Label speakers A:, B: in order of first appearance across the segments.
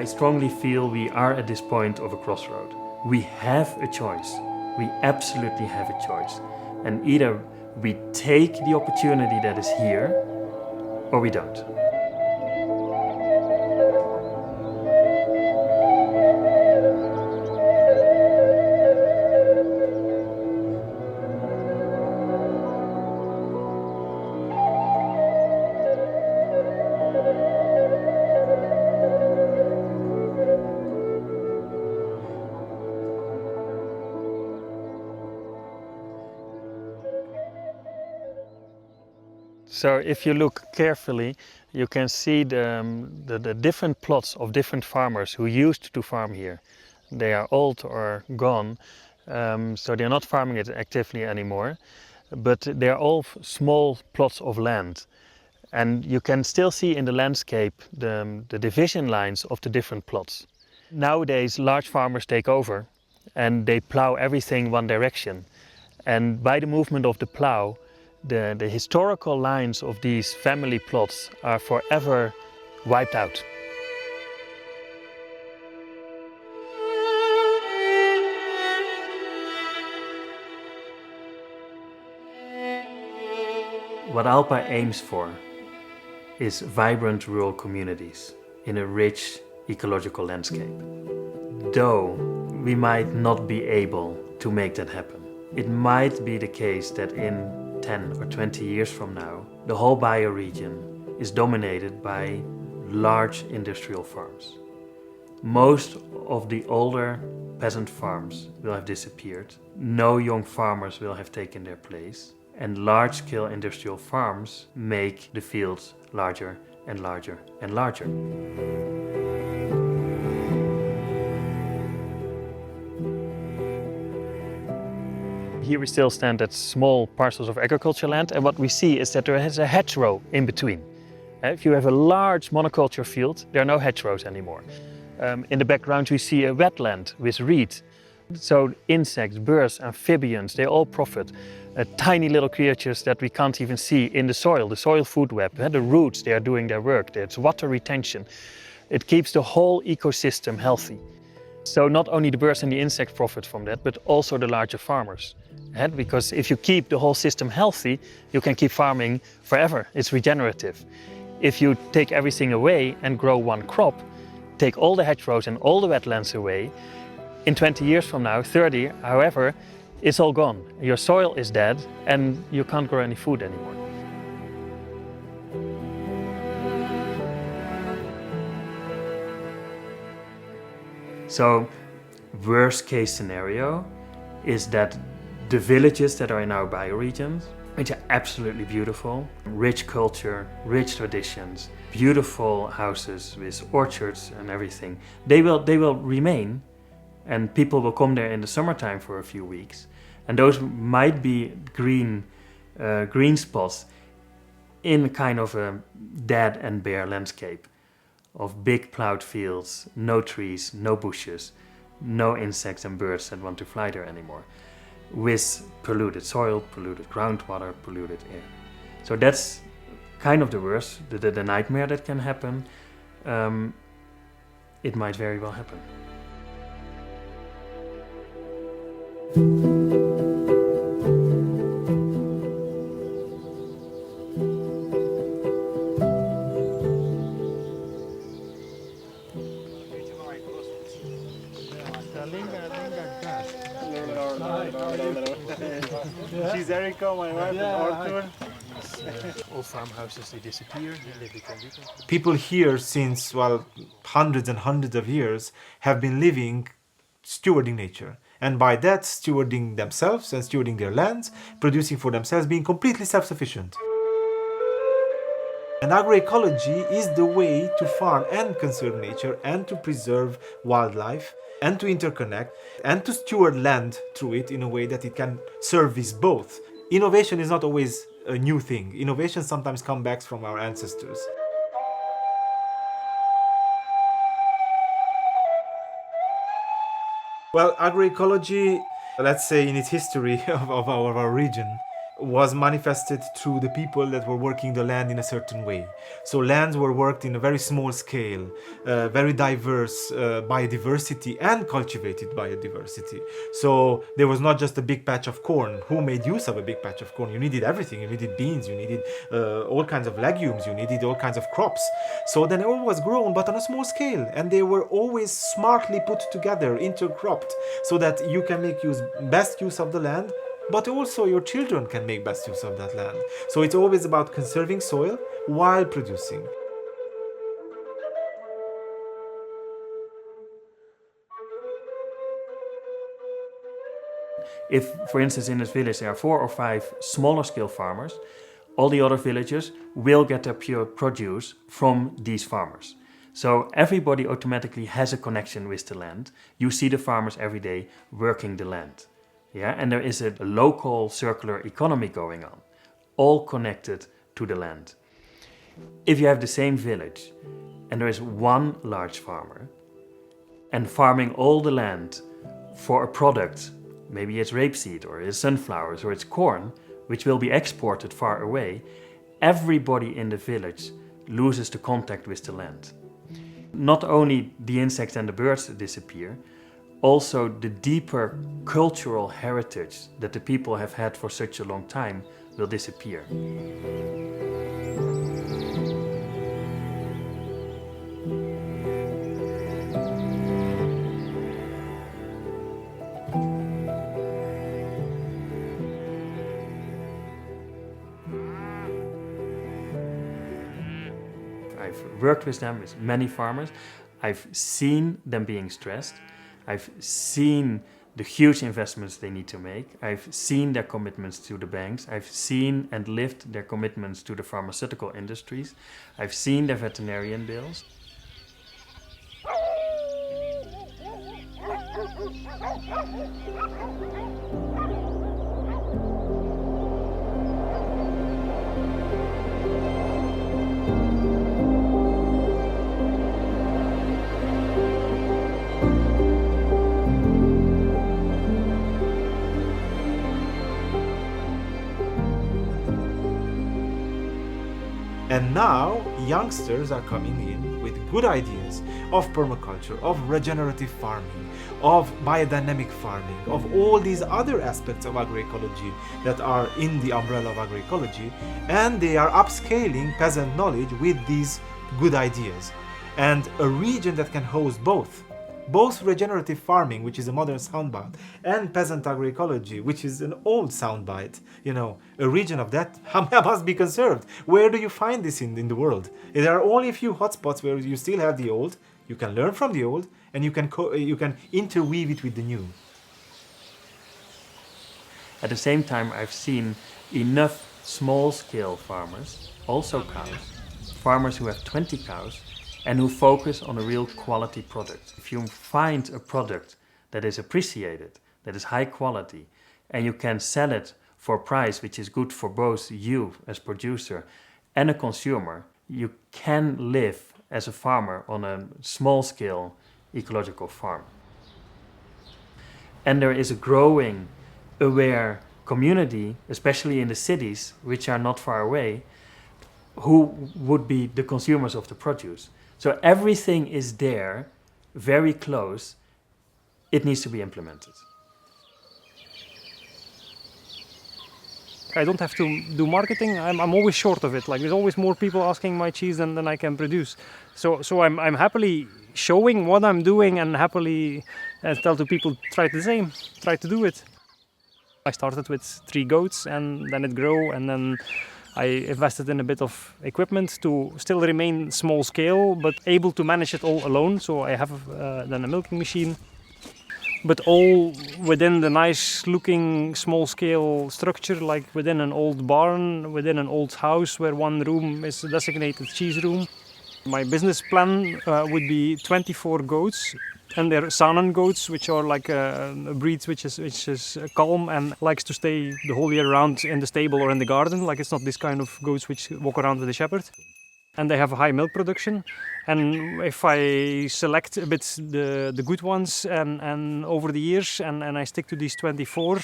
A: I strongly feel we are at this point of a crossroad. We have a choice. We absolutely have a choice. And either we take the opportunity that is here, or we don't. So if you look carefully, you can see the different plots of different farmers who used to farm here. They are old or gone, so they're not farming it actively anymore. But they're all small plots of land. And you can still see in the landscape the division lines of the different plots. Nowadays, large farmers take over and they plow everything one direction. And by the movement of the plow, the historical lines of these family plots are forever wiped out. What Alpa aims for is vibrant rural communities in a rich ecological landscape. Though we might not be able to make that happen, it might be the case that in 10 or 20 years from now, the whole bioregion is dominated by large industrial farms. Most of the older peasant farms will have disappeared. No young farmers will have taken their place. And large-scale industrial farms make the fields larger and larger and larger. Here we still stand at small parcels of agriculture land, and what we see is that there is a hedgerow in between. If you have a large monoculture field, there are no hedgerows anymore. In the background we see a wetland with reed. So insects, birds, amphibians, they all profit. Tiny little creatures that we can't even see in the soil food web. The roots, they are doing their work. It's water retention. It keeps the whole ecosystem healthy. So not only the birds and the insects profit from that, but also the larger farmers. Because if you keep the whole system healthy, you can keep farming forever. It's regenerative. If you take everything away and grow one crop, take all the hedgerows and all the wetlands away, in 20 years from now, 30, however, it's all gone. Your soil is dead and you can't grow any food anymore. So, worst case scenario is that the villages that are in our bioregions, which are absolutely beautiful, rich culture, rich traditions, beautiful houses with orchards and everything, they will remain, and people will come there in the summertime for a few weeks. And those might be green spots in kind of a dead and bare landscape of big plowed fields, no trees, no bushes, no insects and birds that want to fly there anymore, with polluted soil, polluted groundwater, polluted air. So that's kind of the worst, the nightmare that can happen. It might very well happen.
B: She's Erica, my wife, Arthur.
A: All farmhouses, they disappear, they become vacant.
B: People here since, well, hundreds and hundreds of years have been living stewarding nature. And by that, stewarding themselves and stewarding their lands, producing for themselves, being completely self-sufficient. And agroecology is the way to farm and conserve nature and to preserve wildlife and to interconnect and to steward land through it in a way that it can service both. Innovation is not always a new thing. Innovation sometimes comes back from our ancestors. Well, agroecology, let's say in its history of our region, was manifested through the people that were working the land in a certain way. So lands were worked in a very small scale, very diverse biodiversity and cultivated biodiversity. So there was not just a big patch of corn. Who made use of a big patch of corn? You needed everything. You needed beans, you needed all kinds of legumes, you needed all kinds of crops. So then all was grown, but on a small scale, and they were always smartly put together, intercropped, so that you can make best use of the land, but also your children can make best use of that land. So it's always about conserving soil while producing.
A: If, for instance, in this village there are 4 or 5 smaller scale farmers, all the other villagers will get their pure produce from these farmers. So everybody automatically has a connection with the land. You see the farmers every day working the land. Yeah, and there is a local circular economy going on, all connected to the land. If you have the same village and there is one large farmer and farming all the land for a product, maybe it's rapeseed or it's sunflowers or it's corn, which will be exported far away, everybody in the village loses the contact with the land. Not only the insects and the birds disappear, also the deeper cultural heritage that the people have had for such a long time will disappear. I've worked with them, with many farmers. I've seen them being stressed. I've seen the huge investments they need to make. I've seen their commitments to the banks. I've seen and lived their commitments to the pharmaceutical industries. I've seen their veterinarian bills.
B: And now youngsters are coming in with good ideas of permaculture, of regenerative farming, of biodynamic farming, of all these other aspects of agroecology that are in the umbrella of agroecology, and they are upscaling peasant knowledge with these good ideas. And a region that can host both regenerative farming, which is a modern soundbite, and peasant agroecology, which is an old soundbite, a region of that must be conserved. Where do you find this in the world? There are only a few hotspots where you still have the old, you can learn from the old, and you can interweave it with the new.
A: At the same time, I've seen enough small-scale farmers, also cows, farmers who have 20 cows, and who focus on a real quality product. If you find a product that is appreciated, that is high quality, and you can sell it for a price which is good for both you as producer and a consumer, you can live as a farmer on a small-scale ecological farm. And there is a growing, aware community, especially in the cities, which are not far away, who would be the consumers of the produce. So everything is there, very close. It needs to be implemented.
C: I don't have to do marketing. I'm always short of it. Like, there's always more people asking my cheese than I can produce. So I'm happily showing what I'm doing and happily tell to people, try the same, try to do it. I started with 3 goats and then it grew, and then I invested in a bit of equipment to still remain small scale, but able to manage it all alone. So I have then a milking machine, but all within the nice looking small scale structure, like within an old barn, within an old house where one room is a designated cheese room. My business plan would be 24 goats. And they're Saanen goats, which are like a breed which is calm and likes to stay the whole year round in the stable or in the garden. Like, it's not this kind of goats which walk around with a shepherd. and they have a high milk production. And if I select a bit the good ones and over the years and I stick to these 24,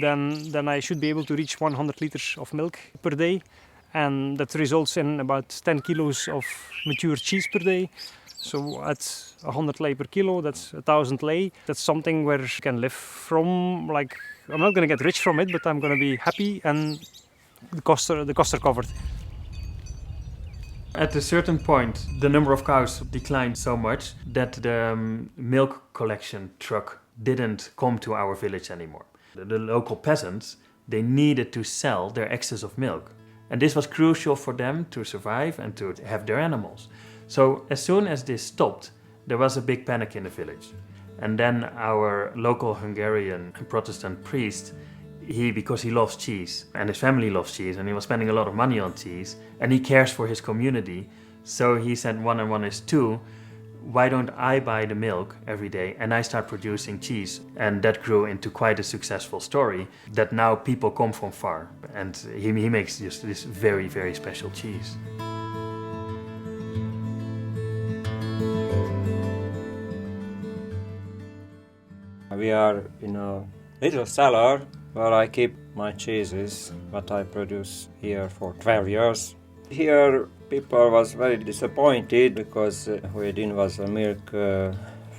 C: then I should be able to reach 100 liters of milk per day. And that results in about 10 kilos of mature cheese per day. So at 100 lei per kilo, that's 1,000 lei. That's something where you can live from. Like, I'm not going to get rich from it, but I'm going to be happy and the costs are covered.
A: At a certain point, the number of cows declined so much that the milk collection truck didn't come to our village anymore. The local peasants, they needed to sell their excess of milk. And this was crucial for them to survive and to have their animals. So as soon as this stopped, there was a big panic in the village. And then our local Hungarian Protestant priest, because he loves cheese and his family loves cheese and he was spending a lot of money on cheese and he cares for his community, so he said 1 and 1 is 2. Why don't I buy the milk every day and I start producing cheese? And that grew into quite a successful story that now people come from far and he makes just this very, very special cheese.
D: We are in a little cellar where I keep my cheeses, what I produce here for 12 years. Here people was very disappointed because within was a milk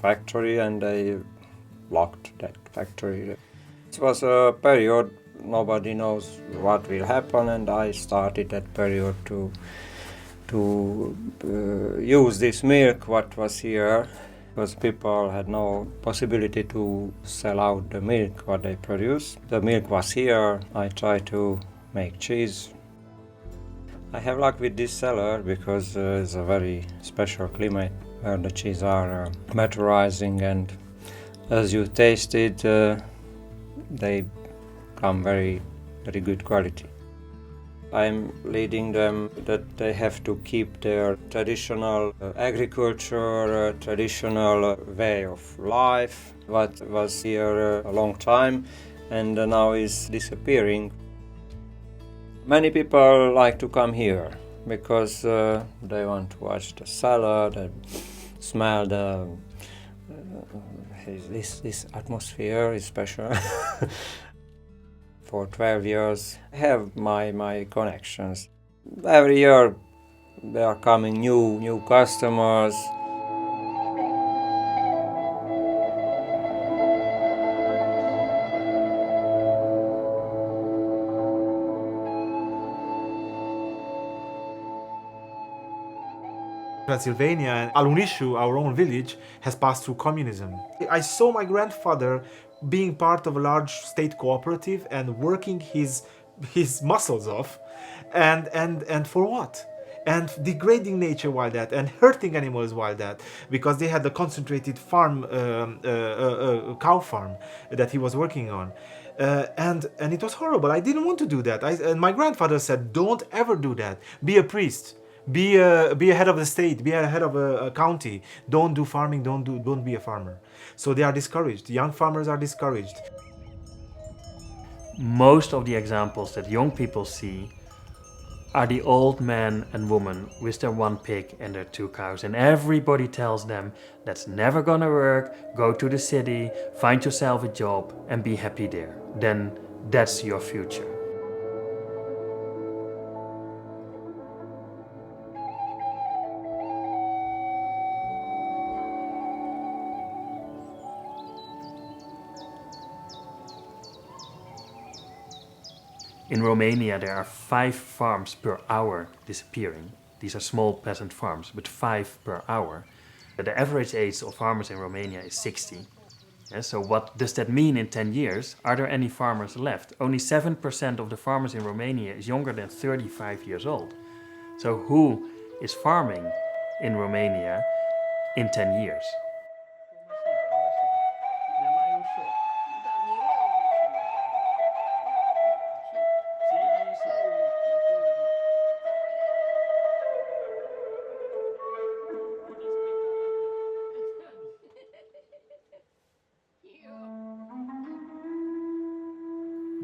D: factory and they locked that factory. It was a period nobody knows what will happen, and I started that period to use this milk what was here, because people had no possibility to sell out the milk what they produce. The milk was here. I tried to make cheese. I have luck with this cellar because it's a very special climate where the cheese are maturizing, and as you taste it, they come very good quality. I'm leading them that they have to keep their traditional agriculture, traditional way of life, what was here a long time and now is disappearing. Many people like to come here because they want to watch the salad and smell the this atmosphere is special. For 12 years I have my connections. Every year there are coming new customers.
B: Transylvania and Alunishu, our own village, has passed through communism. I saw my grandfather being part of a large state cooperative and working his muscles off, and for what? And degrading nature while that, and hurting animals while that, because they had a concentrated farm, cow farm that he was working on. And it was horrible. I didn't want to do that. And my grandfather said, don't ever do that. Be a priest. Be a head of the state, be a head of a county. Don't do farming, don't be a farmer. So they are discouraged. Young farmers are discouraged.
A: Most of the examples that young people see are the old man and woman with their 1 pig and their 2 cows, and everybody tells them that's never gonna work. Go to the city, find yourself a job and be happy there. Then that's your future. In Romania, there are 5 farms per hour disappearing. These are small peasant farms, but 5 per hour. The average age of farmers in Romania is 60. So what does that mean in 10 years? Are there any farmers left? Only 7% of the farmers in Romania is younger than 35 years old. So who is farming in Romania in 10 years?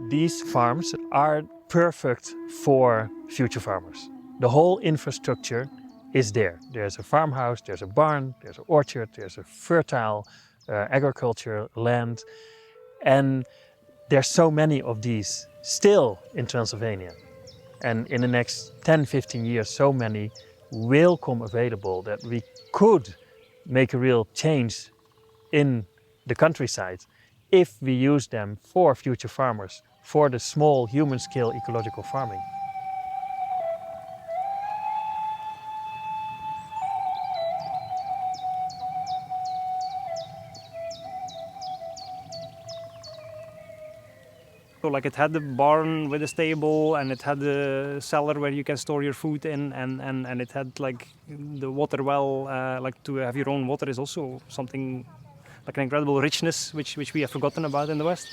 A: These farms are perfect for future farmers. The whole infrastructure is there. There's a farmhouse, there's a barn, there's an orchard, there's a fertile agriculture land. And there's so many of these still in Transylvania. And in the next 10, 15 years, so many will come available that we could make a real change in the countryside if we use them for future farmers, for the small human-scale ecological farming.
C: So like it had the barn with a stable, and it had the cellar where you can store your food in, and it had like the water well, like to have your own water is also something like an incredible richness which we have forgotten about in the West.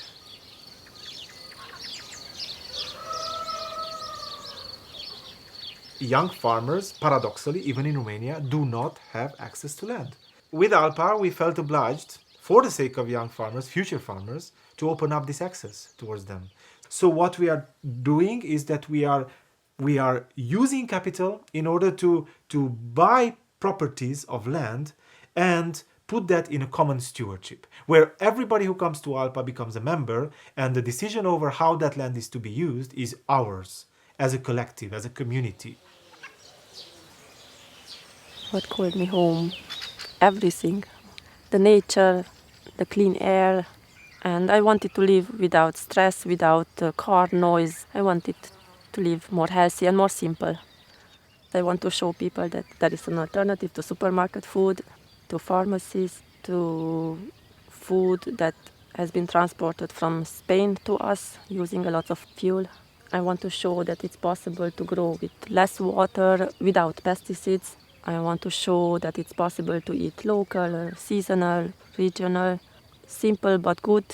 B: Young farmers, paradoxically, even in Romania, do not have access to land. With Alpa, we felt obliged, for the sake of young farmers, future farmers, to open up this access towards them. So what we are doing is that we are using capital in order to buy properties of land and put that in a common stewardship, where everybody who comes to Alpa becomes a member, and the decision over how that land is to be used is ours, as a collective, as a community.
E: What called me home? Everything. The nature, the clean air, and I wanted to live without stress, without car noise. I wanted to live more healthy and more simple. I want to show people that there is an alternative to supermarket food, to pharmacies, to food that has been transported from Spain to us using a lot of fuel. I want to show that it's possible to grow with less water, without pesticides. I want to show that it's possible to eat local, seasonal, regional, simple but good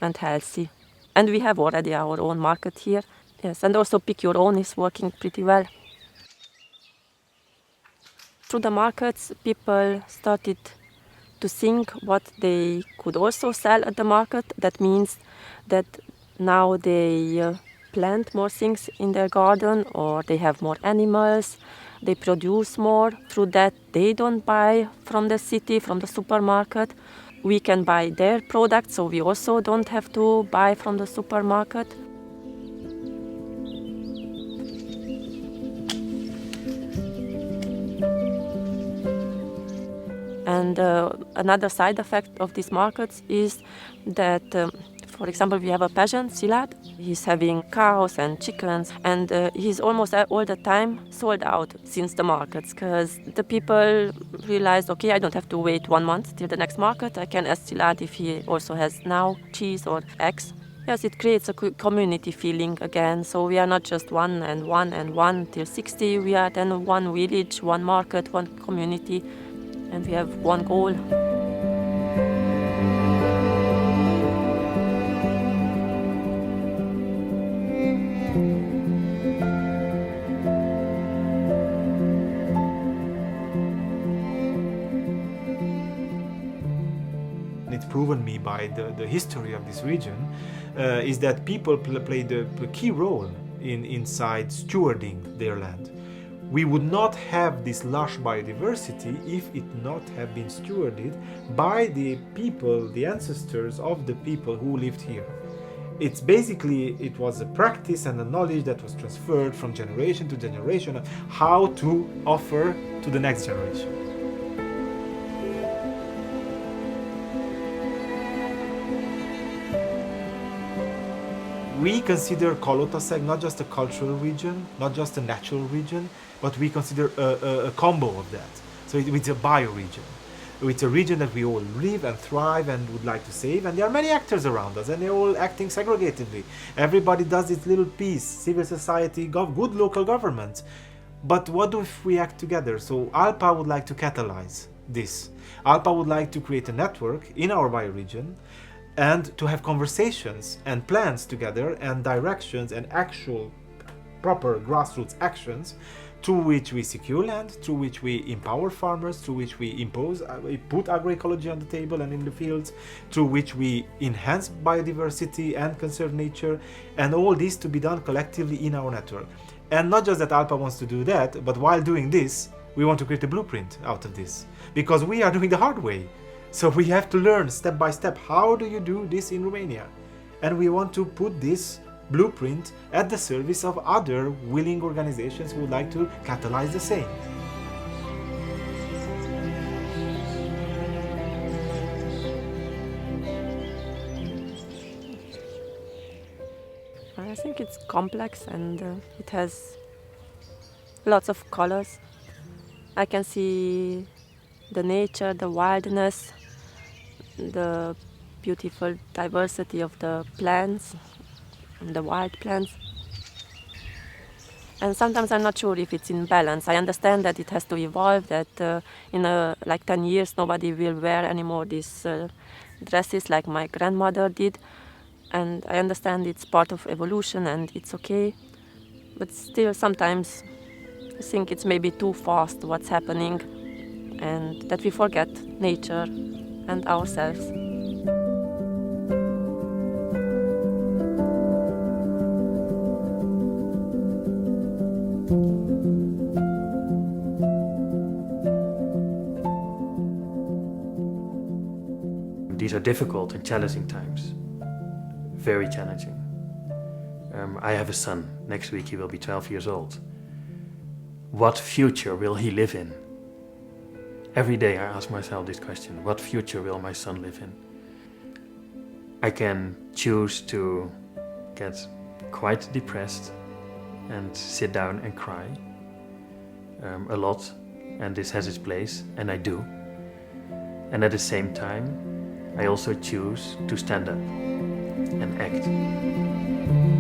E: and healthy. And we have already our own market here. Yes, and also Pick Your Own is working pretty well. Through the markets, people started to think what they could also sell at the market. That means that now they plant more things in their garden, or they have more animals, they produce more. Through that, they don't buy from the city, from the supermarket. We can buy their products, so we also don't have to buy from the supermarket. And another side effect of these markets is that, for example, we have a peasant, Szilárd. He's having cows and chickens, and he's almost all the time sold out since the markets, because the people realized, okay, I don't have to wait 1 month till the next market. I can ask Szilárd if he also has now cheese or eggs. Yes, it creates a community feeling again. So we are not just one and one till 60. We are then one village, one market, one community, and we have one goal.
B: It's proven me by the history of this region is that people play the key role inside stewarding their land. We would not have this lush biodiversity if it not have been stewarded by the people, the ancestors of the people who lived here. It's basically, it was a practice and a knowledge that was transferred from generation to generation of how to offer to the next generation. We consider Kalotaszeg not just a cultural region, not just a natural region, but we consider a combo of that. So it's a bioregion. It's a region that we all live and thrive and would like to save, and there are many actors around us, and they're all acting segregatedly. Everybody does its little piece, civil society, good local government. But what if we act together? So Alpa would like to catalyze this. Alpa would like to create a network in our bioregion and to have conversations and plans together and directions and actual proper grassroots actions through which we secure land, through which we empower farmers, through which we put agroecology on the table and in the fields, through which we enhance biodiversity and conserve nature, and all this to be done collectively in our network. And not just that Alpa wants to do that, but while doing this, we want to create a blueprint out of this, because we are doing the hard way. So we have to learn step by step, how do you do this in Romania? And we want to put this blueprint at the service of other willing organizations who would like to catalyze the same.
E: I think it's complex and it has lots of colors. I can see the nature, the wildness, the beautiful diversity of the plants, the wild plants. And sometimes I'm not sure if it's in balance. I understand that it has to evolve, that in like 10 years nobody will wear anymore these dresses like my grandmother did. And I understand it's part of evolution and it's okay. But still sometimes I think it's maybe too fast what's happening and that we forget nature and ourselves.
A: These are difficult and challenging times. Very challenging. I have a son. Next week he will be 12 years old. What future will he live in? Every day I ask myself this question. What future will my son live in? I can choose to get quite depressed and sit down and cry a lot, and this has its place, and I do. And at the same time, I also choose to stand up and act.